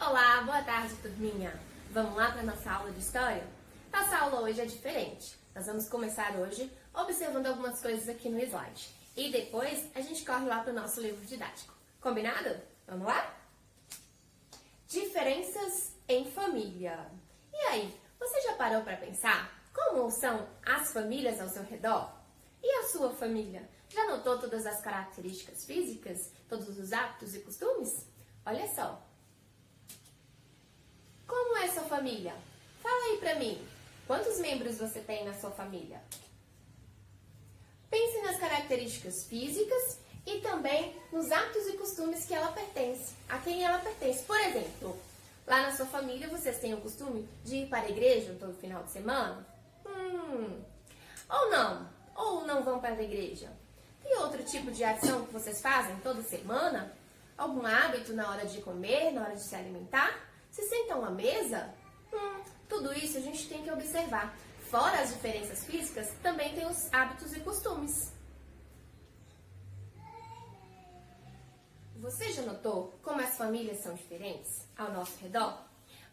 Olá, boa tarde, turminha! Vamos lá para nossa aula de história? Nossa aula hoje é diferente. Nós vamos começar hoje observando algumas coisas aqui no slide. E depois a gente corre lá para o nosso livro didático. Combinado? Vamos lá? Diferenças em família. E aí, você já parou para pensar como são as famílias ao seu redor? E a sua família? Já notou todas as características físicas, todos os hábitos e costumes? Olha só. Como é sua família? Fala aí pra mim. Quantos membros você tem na sua família? Pense nas características físicas e também nos hábitos e costumes que ela pertence, a quem ela pertence. Por exemplo, lá na sua família vocês têm o costume de ir para a igreja todo final de semana? Ou não vão para a igreja? Tem outro tipo de ação que vocês fazem toda semana? Algum hábito na hora de comer, na hora de se alimentar? Se sentam à mesa? Tudo isso a gente tem que observar. Fora as diferenças físicas, também tem os hábitos e costumes. Você já notou como as famílias são diferentes ao nosso redor?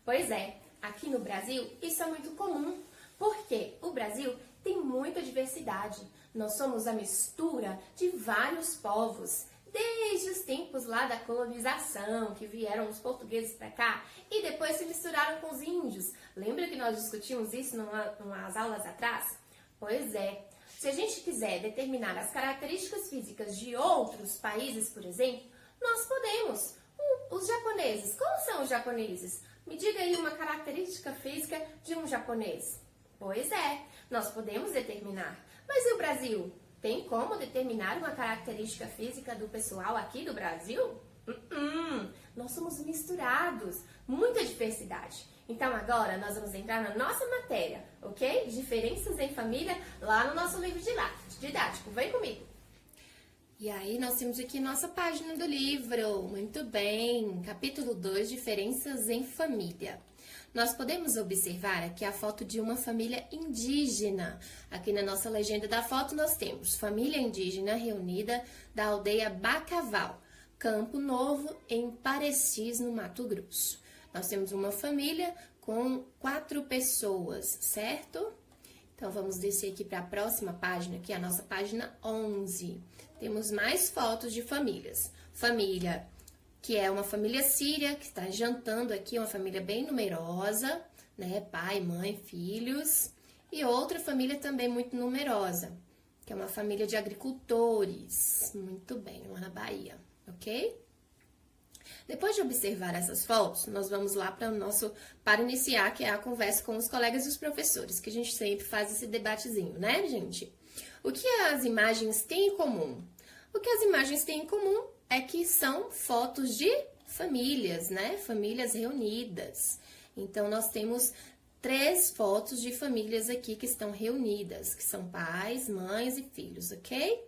Pois é, aqui no Brasil isso é muito comum, porque o Brasil tem muita diversidade. Nós somos a mistura de vários povos, desde os tempos lá da colonização, que vieram os portugueses para cá e depois se misturaram com os índios. Lembra que nós discutimos isso numas aulas atrás? Pois é, se a gente quiser determinar as características físicas de outros países, por exemplo, nós podemos. Os japoneses, como são os japoneses? Me diga aí uma característica física de um japonês. Pois é, nós podemos determinar. Mas e o Brasil? Tem como determinar uma característica física do pessoal aqui do Brasil? Nós somos misturados, muita diversidade. Então agora nós vamos entrar na nossa matéria, ok? Diferenças em família, lá no nosso livro didático. Vem comigo! E aí nós temos aqui nossa página do livro. Muito bem! Capítulo 2, Diferenças em família. Nós podemos observar aqui a foto de uma família indígena. Aqui na nossa legenda da foto nós temos família indígena reunida da aldeia Bacaval, Campo Novo, em Parecis, no Mato Grosso. Nós temos uma família com 4 pessoas, certo? Então vamos descer aqui para a próxima página, que é a nossa página 11. Temos mais fotos de famílias. Família que é uma família síria, que está jantando aqui, uma família bem numerosa, né? Pai, mãe, filhos. E outra família também muito numerosa, que é uma família de agricultores. Muito bem, lá na Bahia, ok? Depois de observar essas fotos, nós vamos lá para iniciar, que é a conversa com os colegas e os professores, que a gente sempre faz esse debatezinho, né, gente? O que as imagens têm em comum? O que as imagens têm em comum é que são fotos de famílias, né? Famílias reunidas. Então, nós temos 3 fotos de famílias aqui que estão reunidas, que são pais, mães e filhos, ok?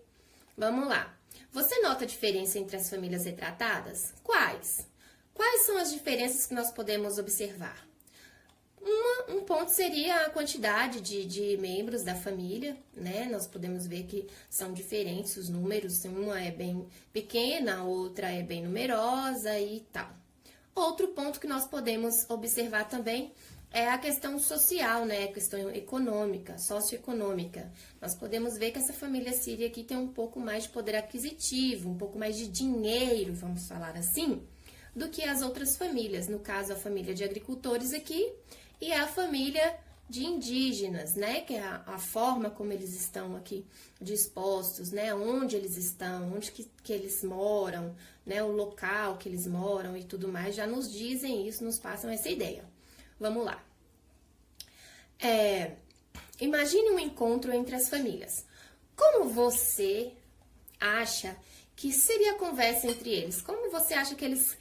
Vamos lá. Você nota a diferença entre as famílias retratadas? Quais? Quais são as diferenças que nós podemos observar? Um ponto seria a quantidade de membros da família, né? Nós podemos ver que são diferentes os números, uma é bem pequena, a outra é bem numerosa e tal. Outro ponto que nós podemos observar também é a questão social, né? A questão econômica, socioeconômica. Nós podemos ver que essa família síria aqui tem um pouco mais de poder aquisitivo, um pouco mais de dinheiro, vamos falar assim, do que as outras famílias. No caso, a família de agricultores aqui, e a família de indígenas, né? Que é a forma como eles estão aqui dispostos, né? Onde eles estão, onde que eles moram, né? O local que eles moram e tudo mais, já nos dizem isso, nos passam essa ideia. Vamos lá. Imagine um encontro entre as famílias. Como você acha que seria a conversa entre eles? Como você acha que eles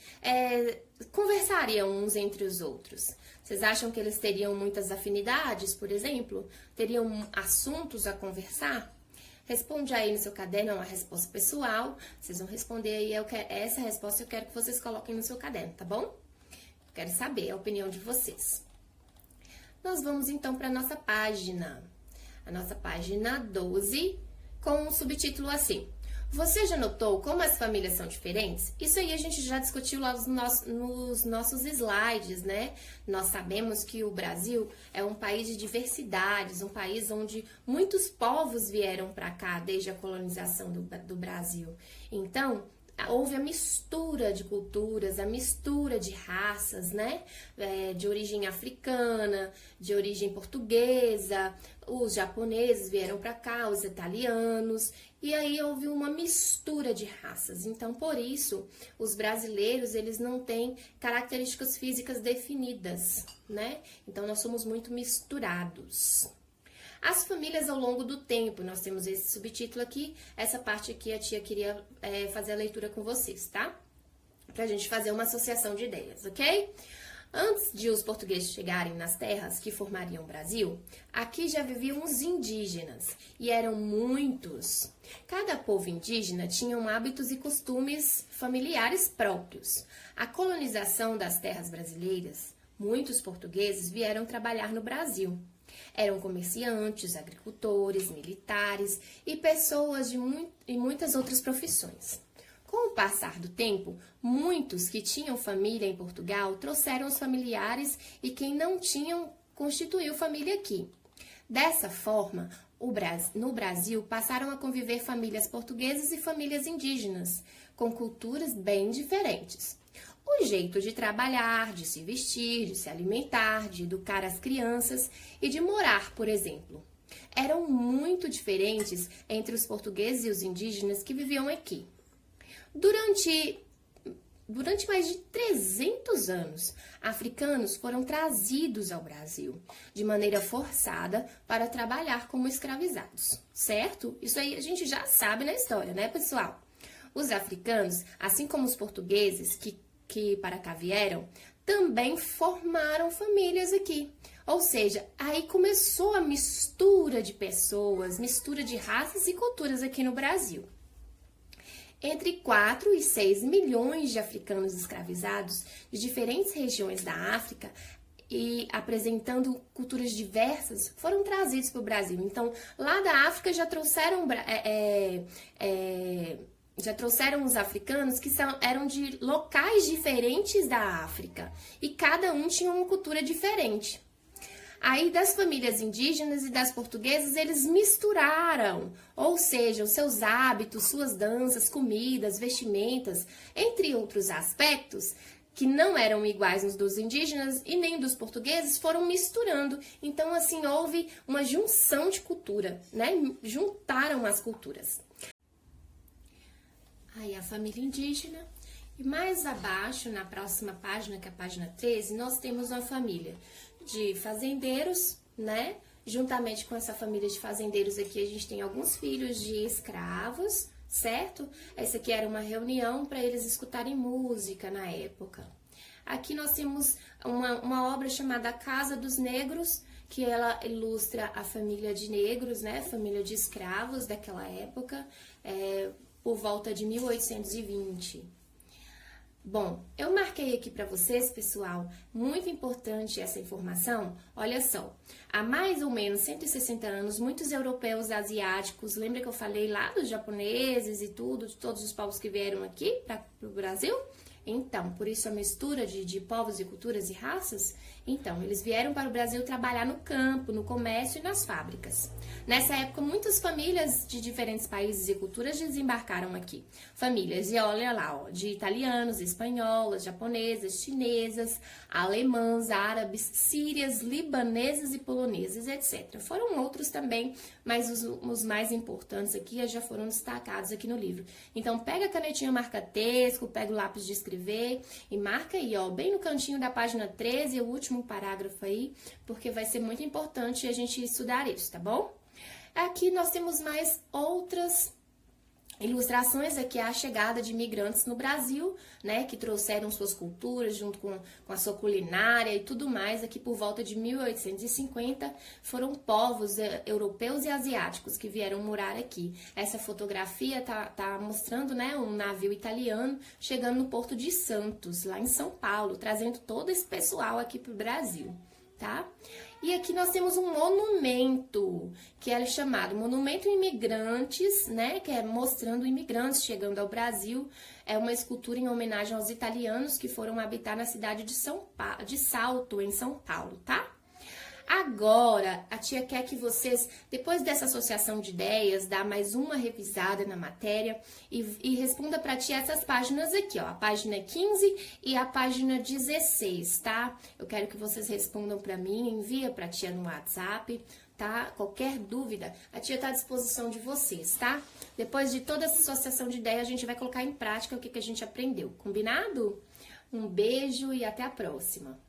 conversariam uns entre os outros? Vocês acham que eles teriam muitas afinidades, por exemplo? Teriam assuntos a conversar? Responde aí no seu caderno, é uma resposta pessoal. Vocês vão responder aí, essa resposta eu quero que vocês coloquem no seu caderno, tá bom? Quero saber a opinião de vocês. Nós vamos então para a nossa página 12, com um subtítulo assim: Você já notou como as famílias são diferentes? Isso aí a gente já discutiu lá nos nossos slides, né? Nós sabemos que o Brasil é um país de diversidades, um país onde muitos povos vieram para cá desde a colonização do Brasil. Então, houve a mistura de culturas, a mistura de raças, né? De origem africana, de origem portuguesa, os japoneses vieram para cá, os italianos, e aí houve uma mistura de raças. Então, por isso, os brasileiros, eles não têm características físicas definidas, né? Então, nós somos muito misturados. As famílias ao longo do tempo, nós temos esse subtítulo aqui, essa parte aqui a tia queria fazer a leitura com vocês, tá? Pra gente fazer uma associação de ideias, ok? Antes de os portugueses chegarem nas terras que formariam o Brasil, aqui já viviam os indígenas, e eram muitos. Cada povo indígena tinha hábitos e costumes familiares próprios. A colonização das terras brasileiras, muitos portugueses vieram trabalhar no Brasil. Eram comerciantes, agricultores, militares e pessoas de muitas outras profissões. Com o passar do tempo, muitos que tinham família em Portugal trouxeram os familiares e quem não tinham constituiu família aqui. Dessa forma, no Brasil passaram a conviver famílias portuguesas e famílias indígenas, com culturas bem diferentes. O jeito de trabalhar, de se vestir, de se alimentar, de educar as crianças e de morar, por exemplo, eram muito diferentes entre os portugueses e os indígenas que viviam aqui. Durante mais de 300 anos, africanos foram trazidos ao Brasil de maneira forçada para trabalhar como escravizados, certo? Isso aí a gente já sabe na história, né, pessoal? Os africanos, assim como os portugueses que para cá vieram, também formaram famílias aqui. Ou seja, aí começou a mistura de pessoas, mistura de raças e culturas aqui no Brasil. Entre 4 e 6 milhões de africanos escravizados de diferentes regiões da África e apresentando culturas diversas foram trazidos para o Brasil. Então, lá da África já trouxeram os africanos que eram de locais diferentes da África e cada um tinha uma cultura diferente. Aí, das famílias indígenas e das portuguesas, eles misturaram, ou seja, os seus hábitos, suas danças, comidas, vestimentas, entre outros aspectos, que não eram iguais nos dos indígenas e nem dos portugueses, foram misturando. Então, assim, houve uma junção de cultura, né? Juntaram as culturas. Aí, a família indígena. E mais abaixo, na próxima página, que é a página 13, nós temos uma família de fazendeiros, né? Juntamente com essa família de fazendeiros aqui, a gente tem alguns filhos de escravos, certo? Essa aqui era uma reunião para eles escutarem música na época. Aqui nós temos uma obra chamada Casa dos Negros, que ela ilustra a família de negros, né? Família de escravos daquela época, por volta de 1820. Bom, eu marquei aqui para vocês, pessoal, muito importante essa informação. Olha só, há mais ou menos 160 anos, muitos europeus asiáticos, lembra que eu falei lá dos japoneses e tudo, de todos os povos que vieram aqui para o Brasil? Então, por isso a mistura de povos e culturas e raças? Então, eles vieram para o Brasil trabalhar no campo, no comércio e nas fábricas. Nessa época, muitas famílias de diferentes países e culturas desembarcaram aqui. Famílias, e olha lá, ó, de italianos, espanholas, japonesas, chinesas, alemãs, árabes, sírias, libanesas e polonesas, etc. Foram outros também, mas os mais importantes aqui já foram destacados aqui no livro. Então, pega a canetinha marca-texto, pega o lápis de escrever e marca aí, ó, bem no cantinho da página 13, o último parágrafo aí, porque vai ser muito importante a gente estudar isso, tá bom? Aqui nós temos mais outras ilustrações aqui, a chegada de imigrantes no Brasil, né, que trouxeram suas culturas junto com a sua culinária e tudo mais. Aqui por volta de 1850 foram povos europeus e asiáticos que vieram morar aqui. Essa fotografia tá mostrando, né, um navio italiano chegando no Porto de Santos, lá em São Paulo, trazendo todo esse pessoal aqui pro Brasil. tá? E aqui nós temos um monumento, que é chamado Monumento Imigrantes, né? Que é mostrando imigrantes chegando ao Brasil. É uma escultura em homenagem aos italianos que foram habitar na cidade de Salto, em São Paulo, tá? Agora, a tia quer que vocês, depois dessa associação de ideias, dá mais uma revisada na matéria e responda pra tia essas páginas aqui, ó, a página 15 e a página 16, tá? Eu quero que vocês respondam pra mim, envia pra tia no WhatsApp, tá? Qualquer dúvida, a tia tá à disposição de vocês, tá? Depois de toda essa associação de ideias, a gente vai colocar em prática o que a gente aprendeu, combinado? Um beijo e até a próxima!